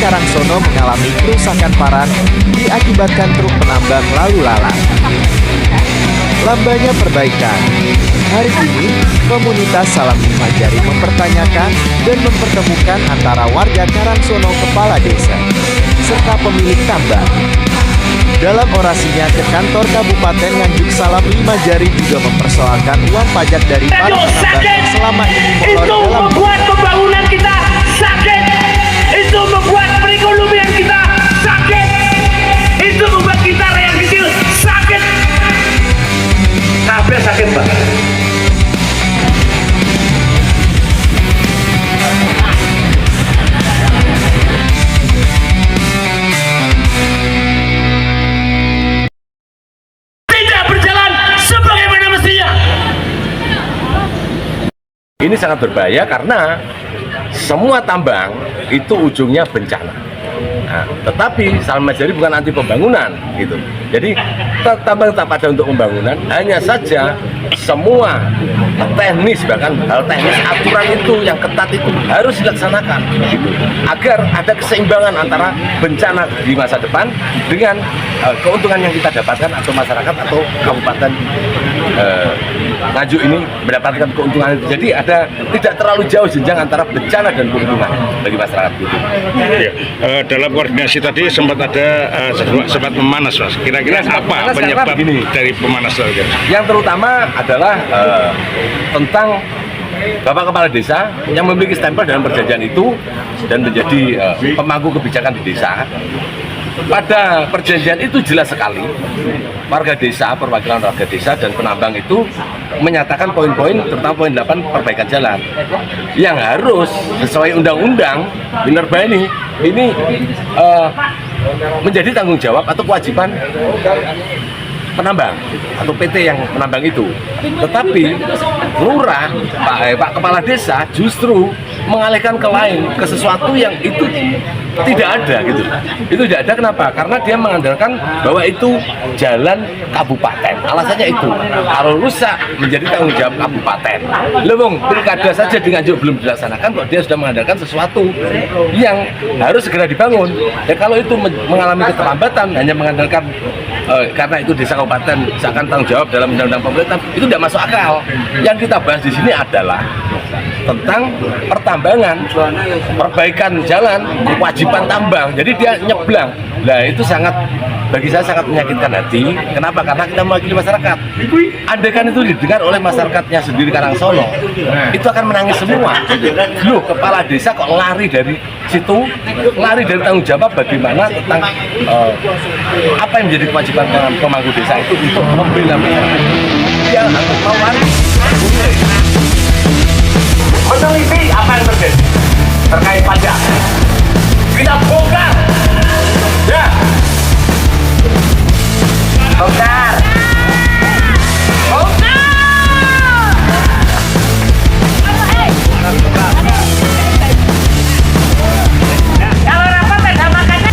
Karangsono mengalami kerusakan parah diakibatkan truk penambang lalu lalang. Lambannya perbaikan. Hari ini, komunitas Salam Lima Jari mempertanyakan dan mempertemukan antara warga Karangsono kepala desa serta pemilik tambang. Dalam orasinya ke kantor Kabupaten Nganjuk, Salam Lima Jari juga mempersoalkan uang pajak dari para penambang yang selama ini molor itu dalam membuat pembangunan kita sakit, itu membuat perekonomian kita sakit, itu membuat kita rakyat kecil sakit. Kabeh sakit, Pak. Ini sangat berbahaya karena semua tambang itu ujungnya bencana. Nah, tetapi Salam Lima Jari bukan anti pembangunan gitu. Jadi tambang tetap ada untuk pembangunan, hanya saja semua teknis, bahkan hal teknis aturan itu yang ketat itu harus dilaksanakan gitu, agar ada keseimbangan antara bencana di masa depan dengan keuntungan yang kita dapatkan atau masyarakat atau kabupaten Nganjuk ini mendapatkan keuntungan itu. Jadi ada tidak terlalu jauh jenjang antara bencana dan keuntungan bagi masyarakat gitu. Ya, dalam koordinasi tadi sempat ada sempat memanas, Mas. Kira-kira apa penyebab dari pemanas tadi? Yang terutama adalah tentang Bapak Kepala Desa yang memiliki stempel dalam perjanjian itu dan menjadi pemangku kebijakan di desa. Pada perjanjian itu jelas sekali warga desa, perwakilan warga desa dan penambang itu menyatakan poin-poin, terutama poin 8 perbaikan jalan yang harus sesuai undang-undang Minerba ini menjadi tanggung jawab atau kewajiban penambang atau PT yang menambang itu. Tetapi lurah, Pak Kepala Desa justru mengalihkan ke lain, ke sesuatu yang itu tidak ada gitu. Itu tidak ada, kenapa? Karena dia mengandalkan bahwa itu jalan kabupaten. Alasannya itu, kalau rusak menjadi tanggung jawab kabupaten. Lewong pilkada saja di Nganjuk belum dilaksanakan kok dia sudah mengandalkan sesuatu yang harus segera dibangun. Ya kalau itu mengalami keterlambatan hanya mengandalkan karena itu desa kabupaten seakan tanggung jawab dalam undang-undang pemerintah, itu tidak masuk akal. Yang kita bahas di sini adalah tentang pertambangan, perbaikan jalan, kewajiban tambang. Jadi dia nyeblang. Nah itu bagi saya sangat menyakitkan hati. Kenapa? Karena kita mewakili masyarakat. Andaikan itu didengar oleh masyarakatnya sendiri Karangsono, itu akan menangis semua. Loh, kepala desa kok lari dari situ, lari dari tanggung jawab bagaimana tentang apa yang menjadi kewajiban pemangku desa itu untuk membela masyarakat. Dia mau lari meneliti apa yang terjadi terkait pajak. Kita bongkar, ya, bongkar. Kalau rapat ada makannya.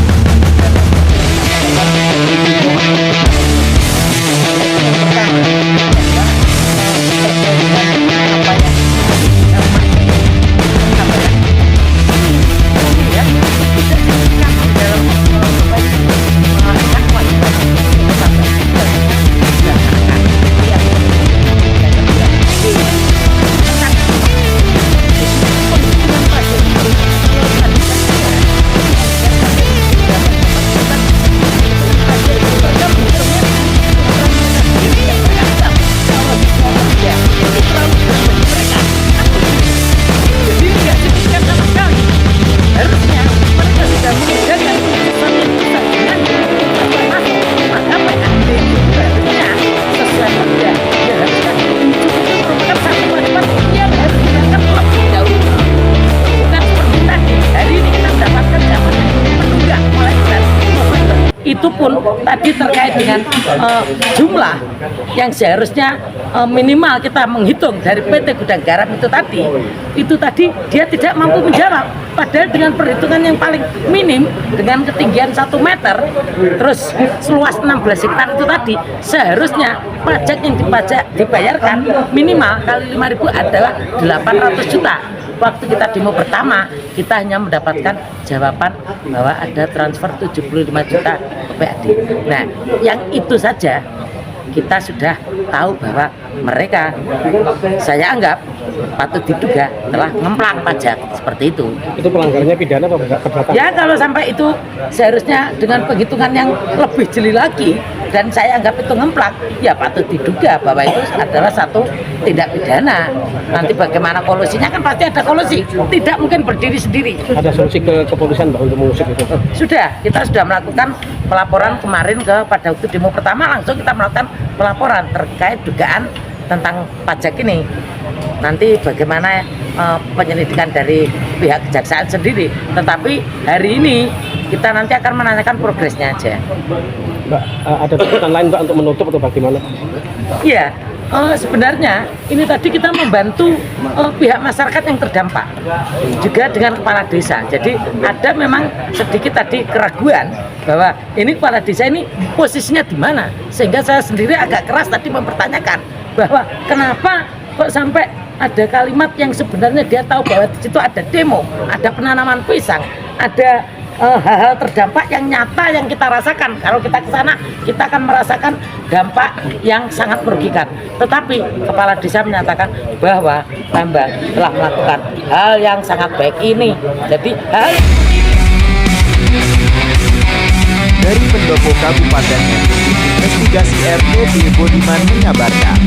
Itu pun tadi terkait dengan jumlah yang seharusnya minimal kita menghitung dari PT Gudang Garam itu tadi dia tidak mampu menjawab. Padahal dengan perhitungan yang paling minim dengan ketinggian 1 meter terus seluas 16 hektar itu tadi seharusnya pajak yang dibayarkan minimal kali 5.000 adalah 800 juta. waktu kita demo pertama, kita hanya mendapatkan jawaban bahwa ada transfer 75 juta ke PAD. Nah, yang itu saja kita sudah tahu bahwa mereka, saya anggap patut diduga telah ngemplang pajak seperti itu. Itu pelanggarannya pidana apa perdata? Ya kalau sampai itu seharusnya dengan penghitungan yang lebih jeli lagi dan saya anggap itu ngemplang, ya patut diduga bahwa itu adalah satu tindak pidana. Nanti bagaimana kolusinya kan pasti ada kolusi, tidak mungkin berdiri sendiri. Ada solusi ke kepolisian Mbak untuk mengusut itu? Sudah, kita sudah melakukan pelaporan kemarin pada waktu demo pertama, langsung kita melakukan pelaporan terkait dugaan tentang pajak ini. Nanti bagaimana penyelidikan dari pihak kejaksaan sendiri. Tetapi hari ini kita nanti akan menanyakan progresnya aja. Mbak, ada tuntutan lain Mbak untuk menutup atau bagaimana? Iya, sebenarnya ini tadi kita membantu pihak masyarakat yang terdampak juga dengan kepala desa. Jadi ada memang sedikit tadi keraguan bahwa ini kepala desa ini posisinya di mana, sehingga saya sendiri agak keras tadi mempertanyakan bahwa kenapa kok sampai ada kalimat yang sebenarnya dia tahu bahwa di situ ada demo, ada penanaman pisang, ada hal-hal terdampak yang nyata yang kita rasakan. Kalau kita ke sana, kita akan merasakan dampak yang sangat merugikan. Tetapi kepala desa menyatakan bahwa Tambang telah melakukan hal yang sangat baik ini. Jadi hal Dari Pendopo Kabupaten Nganjuk, investigasi RT Budiman mengabarkan